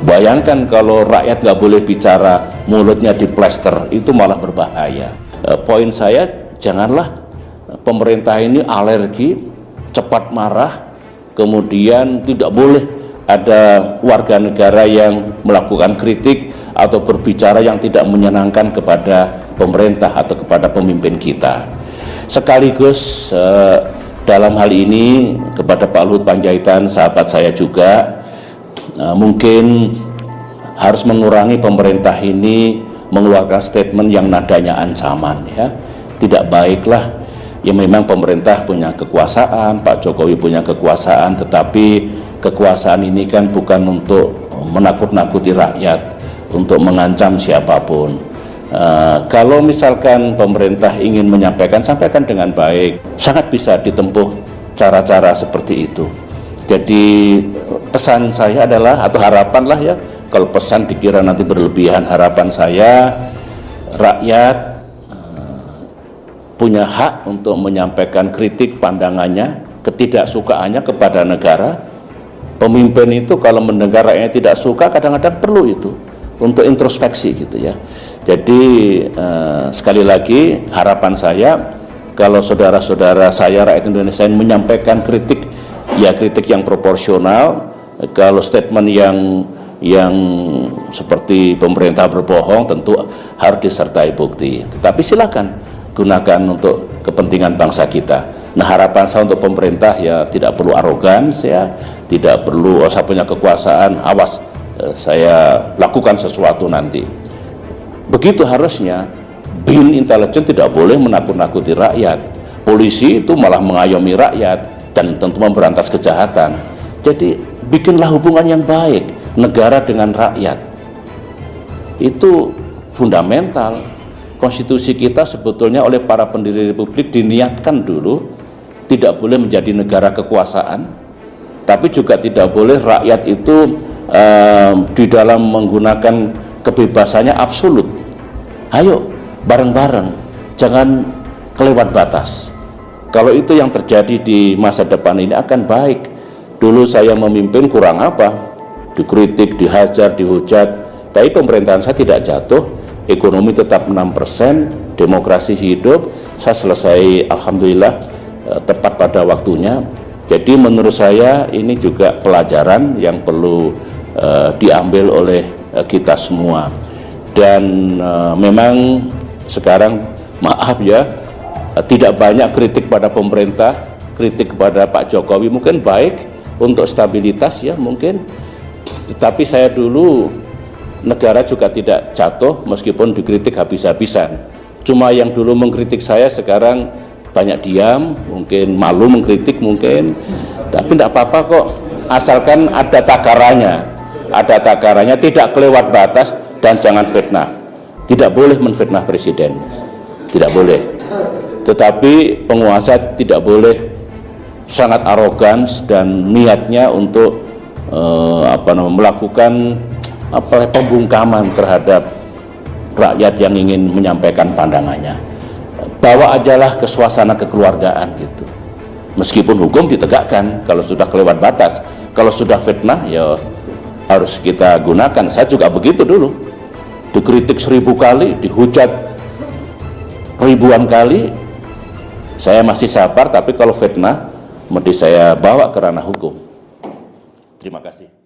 Bayangkan kalau rakyat nggak boleh bicara, mulutnya diplester, itu malah berbahaya. Poin saya, janganlah pemerintah ini alergi, cepat marah, kemudian tidak boleh ada warga negara yang melakukan kritik atau berbicara yang tidak menyenangkan kepada pemerintah atau kepada pemimpin kita. Sekaligus dalam hal ini kepada Pak Luhut Panjaitan, sahabat saya juga, mungkin harus mengurangi pemerintah ini mengeluarkan statement yang nadanya ancaman, ya. Tidak baiklah. Ya memang pemerintah punya kekuasaan, Pak Jokowi punya kekuasaan, tetapi kekuasaan ini kan bukan untuk menakut-nakuti rakyat, untuk mengancam siapapun. Kalau misalkan pemerintah ingin menyampaikan, sampaikan dengan baik. Sangat bisa ditempuh cara-cara seperti itu. Jadi pesan saya adalah, atau harapan lah ya, kalau pesan dikira nanti berlebihan, harapan saya rakyat punya hak untuk menyampaikan kritik pandangannya, ketidaksukaannya kepada negara. Pemimpin itu kalau mendengar rakyatnya tidak suka, kadang-kadang perlu itu untuk introspeksi gitu ya. Jadi sekali lagi harapan saya, kalau saudara-saudara saya rakyat Indonesia yang menyampaikan kritik, ya kritik yang proporsional. Kalau statement yang seperti pemerintah berbohong, tentu harus disertai bukti. Tetapi silakan gunakan untuk kepentingan bangsa kita. Nah, harapan saya untuk pemerintah, ya tidak perlu arogans, ya tidak perlu saya punya kekuasaan, awas saya lakukan sesuatu nanti. Begitu harusnya. BIN intelijen tidak boleh menakut-nakuti rakyat. Polisi itu malah mengayomi rakyat dan tentu memberantas kejahatan. Jadi bikinlah hubungan yang baik negara dengan rakyat. Itu fundamental. Konstitusi kita sebetulnya oleh para pendiri republik diniatkan dulu tidak boleh menjadi negara kekuasaan, tapi juga tidak boleh rakyat itu di dalam menggunakan kebebasannya absolut. Ayo bareng-bareng, jangan kelewat batas. Kalau itu yang terjadi di masa depan ini akan baik. Dulu saya memimpin kurang apa, dikritik, dihajar, dihujat, tapi pemerintahan saya tidak jatuh. Ekonomi tetap 6%, demokrasi hidup, saya selesai alhamdulillah tepat pada waktunya. Jadi menurut saya ini juga pelajaran yang perlu diambil oleh kita semua. Dan memang sekarang maaf ya, tidak banyak kritik pada pemerintah, kritik kepada Pak Jokowi mungkin baik untuk stabilitas ya mungkin. Tetapi saya dulu negara juga tidak jatuh meskipun dikritik habis-habisan. Cuma yang dulu mengkritik saya sekarang banyak diam, mungkin malu mengkritik mungkin, tapi tidak apa-apa kok, asalkan ada takarannya, tidak kelewat batas dan jangan fitnah. Tidak boleh menfitnah presiden, tidak boleh. Tetapi penguasa tidak boleh sangat arogans dan niatnya untuk melakukan pembungkaman terhadap rakyat yang ingin menyampaikan pandangannya. Bawa ajalah ke suasana kekeluargaan gitu. Meskipun hukum ditegakkan kalau sudah kelewat batas. Kalau sudah fitnah ya harus kita gunakan. Saya juga begitu dulu. Dikritik 1000 kali, dihujat ribuan kali, saya masih sabar, tapi kalau fitnah mesti saya bawa ke ranah hukum. Terima kasih.